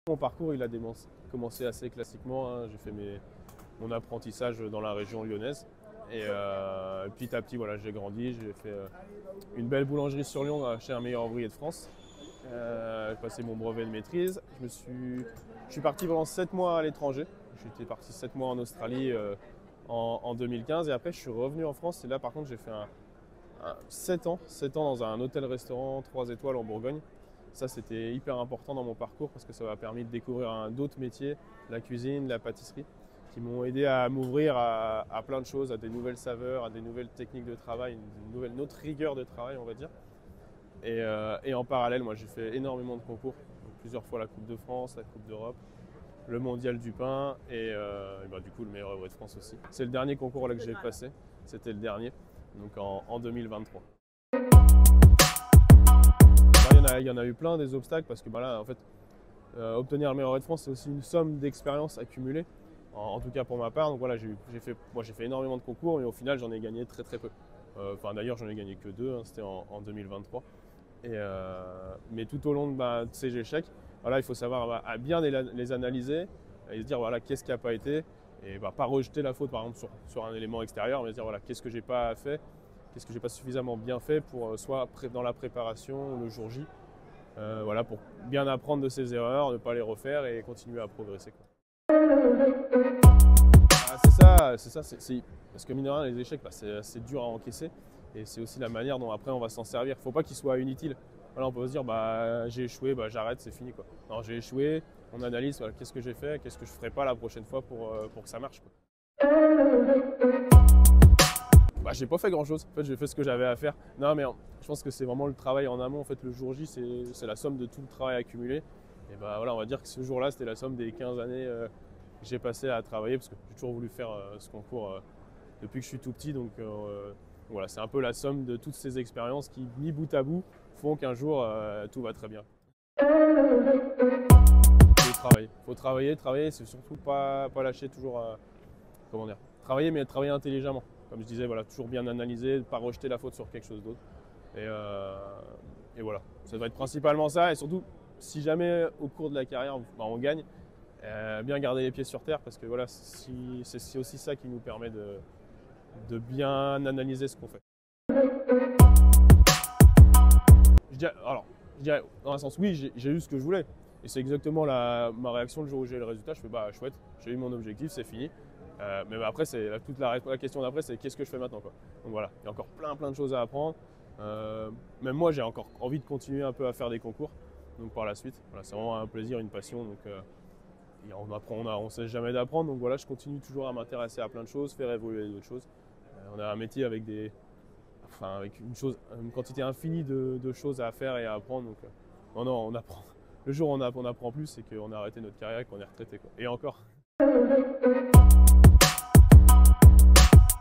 Mon parcours il a commencé assez classiquement, hein. J'ai fait mon apprentissage dans la région lyonnaise et petit à petit voilà, j'ai grandi, j'ai fait une belle boulangerie sur Lyon chez un meilleur ouvrier de France. J'ai passé mon brevet de maîtrise, je suis parti pendant 7 mois à l'étranger, j'étais parti 7 mois en Australie en 2015 et après je suis revenu en France et là par contre j'ai fait 7 ans dans un hôtel-restaurant 3 étoiles en Bourgogne. Ça, c'était hyper important dans mon parcours parce que ça m'a permis de découvrir d'autres métiers, la cuisine, la pâtisserie, qui m'ont aidé à m'ouvrir à plein de choses, à des nouvelles saveurs, à des nouvelles techniques de travail, une autre rigueur de travail, on va dire. Et en parallèle, moi, j'ai fait énormément de concours, donc plusieurs fois la Coupe de France, la Coupe d'Europe, le Mondial du pain et du coup le meilleur ouvrier de France aussi. C'est le dernier concours là que j'ai passé, c'était le dernier, donc en 2023. Il y en a eu plein des obstacles parce que là, en fait, obtenir le meilleur ouvrier de France, c'est aussi une somme d'expérience accumulée, en tout cas pour ma part. Donc voilà, j'ai fait énormément de concours, mais au final, j'en ai gagné très très peu. D'ailleurs, j'en ai gagné que 2, hein, c'était en 2023. Mais tout au long de ces échecs, voilà, il faut savoir à bien les analyser et se dire voilà, qu'est-ce qui n'a pas été et pas rejeter la faute par exemple sur un élément extérieur, mais se dire voilà, qu'est-ce que j'ai pas fait. Qu'est-ce que j'ai pas suffisamment bien fait pour soit dans la préparation, le jour J, voilà, pour bien apprendre de ses erreurs, ne pas les refaire et continuer à progresser, quoi. C'est ça, parce que mine de rien, les échecs, c'est dur à encaisser et c'est aussi la manière dont après on va s'en servir. Il ne faut pas qu'ils soient inutiles. Voilà, on peut se dire j'ai échoué, j'arrête, c'est fini, quoi. Non, j'ai échoué, on analyse voilà, qu'est-ce que j'ai fait, qu'est-ce que je ne ferai pas la prochaine fois pour que ça marche, quoi. J'ai pas fait grand chose, en fait j'ai fait ce que j'avais à faire. Non mais je pense que c'est vraiment le travail en amont, en fait le jour J c'est la somme de tout le travail accumulé. Et voilà, on va dire que ce jour-là c'était la somme des 15 années que j'ai passé à travailler parce que j'ai toujours voulu faire ce concours depuis que je suis tout petit. Donc voilà, c'est un peu la somme de toutes ces expériences qui, mis bout à bout, font qu'un jour tout va très bien. Faut travailler, c'est surtout pas lâcher toujours, comment dire, travailler mais travailler intelligemment. Comme je disais, voilà, toujours bien analyser, ne pas rejeter la faute sur quelque chose d'autre. Et voilà, ça doit être principalement ça. Et surtout, si jamais au cours de la carrière on gagne, bien garder les pieds sur terre parce que voilà, c'est aussi ça qui nous permet de bien analyser ce qu'on fait. Je dirais, dans un sens, oui, j'ai eu ce que je voulais. Et c'est exactement ma réaction le jour où j'ai eu le résultat. Je fais chouette, j'ai eu mon objectif, c'est fini. Mais après, toute la question d'après, c'est qu'est-ce que je fais maintenant, quoi. Donc voilà, il y a encore plein de choses à apprendre. Même moi, j'ai encore envie de continuer un peu à faire des concours. Donc par la suite, voilà, c'est vraiment un plaisir, une passion. Donc on ne cesse jamais d'apprendre. Donc voilà, je continue toujours à m'intéresser à plein de choses, faire évoluer d'autres choses. On a un métier avec avec une quantité infinie de choses à faire et à apprendre. Donc non, on apprend. Le jour où on apprend plus, c'est qu'on a arrêté notre carrière et qu'on est retraité, quoi. Et encore.